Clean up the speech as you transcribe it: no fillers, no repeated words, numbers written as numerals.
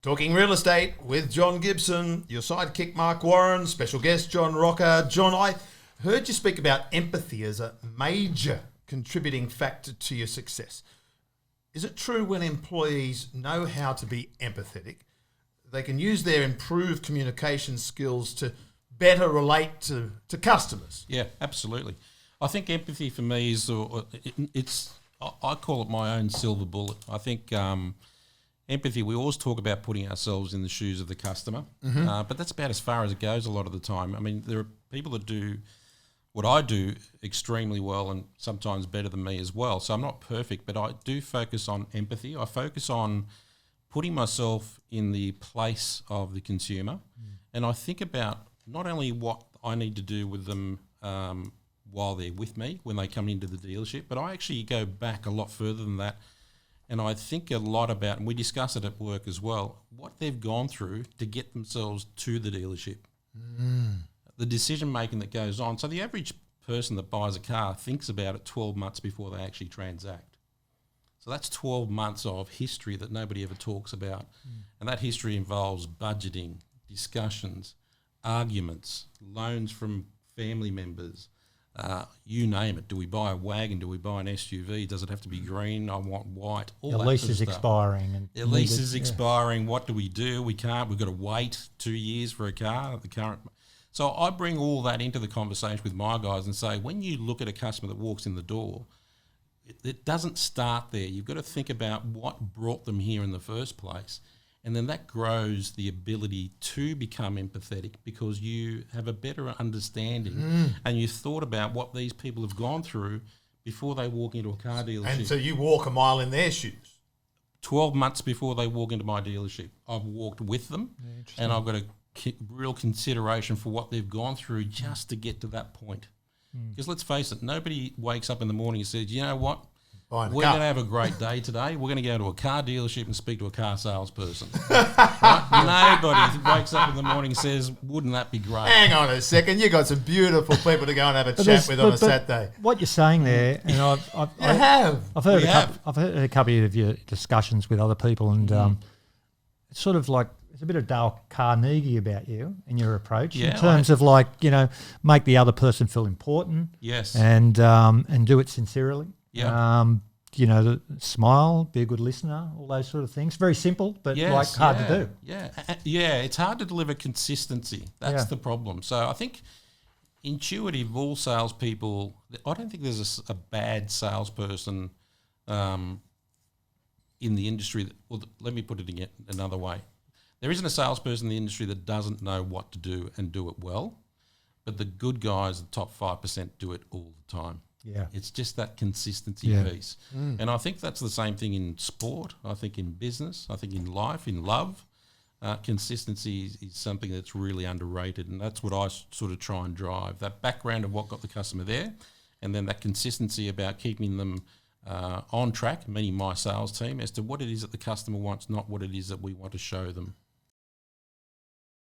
Talking real estate with John Gibson, your sidekick Mark Warren, special guest John Rocker. John, I heard you speak about empathy as a major contributing factor to your success. Is it true when employees know how to be empathetic, they can use their improved communication skills to better relate to customers? Yeah, absolutely. I think empathy for me is, I call it my own silver bullet. I think empathy, we always talk about putting ourselves in the shoes of the customer, but that's about as far as it goes a lot of the time. I mean, there are people that do what I do extremely well and sometimes better than me as well. So I'm not perfect, but I do focus on empathy. I focus on putting myself in the place of the consumer, and I think about not only what I need to do with them while they're with me, when they come into the dealership, but I actually go back a lot further than that. And I think a lot about, and we discuss it at work as well, what they've gone through to get themselves to the dealership. The decision-making that goes on. So the average person that buys a car thinks about it 12 months before they actually transact. So that's 12 months of history that nobody ever talks about. And that history involves budgeting, discussions, arguments, loans from family members, you name it. Do we buy a wagon? Do we buy an SUV? Does it have to be green? I want white. All The that lease sort of is stuff. expiring. The lease is expiring. What do we do? We can't. We've got to wait 2 years for a car at the current. So I bring all that into the conversation with my guys and say, when you look at a customer that walks in the door, it doesn't start there. You've got to think about what brought them here in the first place. And then that grows the ability to become empathetic because you have a better understanding and you've thought about what these people have gone through before they walk into a car dealership. And so you walk a mile in their shoes. 12 months before they walk into my dealership, I've walked with them and I've got a real consideration for what they've gone through just to get to that point. Because let's face it, nobody wakes up in the morning and says, you know what? We're going to have a great day today. We're going to go to a car dealership and speak to a car salesperson. Right? Nobody wakes up in the morning and says, wouldn't that be great? Hang on a second. You got some beautiful people to go and have a chat with on a Saturday. What you're saying there, and I've heard a couple of your discussions with other people, and it's sort of like there's a bit of Dale Carnegie about you and your approach in terms of like, you know, make the other person feel important. Yes. And do it sincerely. Yeah. You know, smile, be a good listener, all those sort of things. Very simple, but hard to do. Yeah, it's hard to deliver consistency. That's the problem. So I think intuitive, all salespeople, I don't think there's a bad salesperson in the industry. Let me put it again another way. There isn't a salesperson in the industry that doesn't know what to do and do it well, but the good guys, the top 5%, do it all the time. Yeah. It's just that consistency piece. And I think that's the same thing in sport. I think in business. I think in life, in love. Consistency is something that's really underrated, and that's what I sort of try and drive. That background of what got the customer there, and then that consistency about keeping them on track, meaning my sales team, as to what it is that the customer wants, not what it is that we want to show them.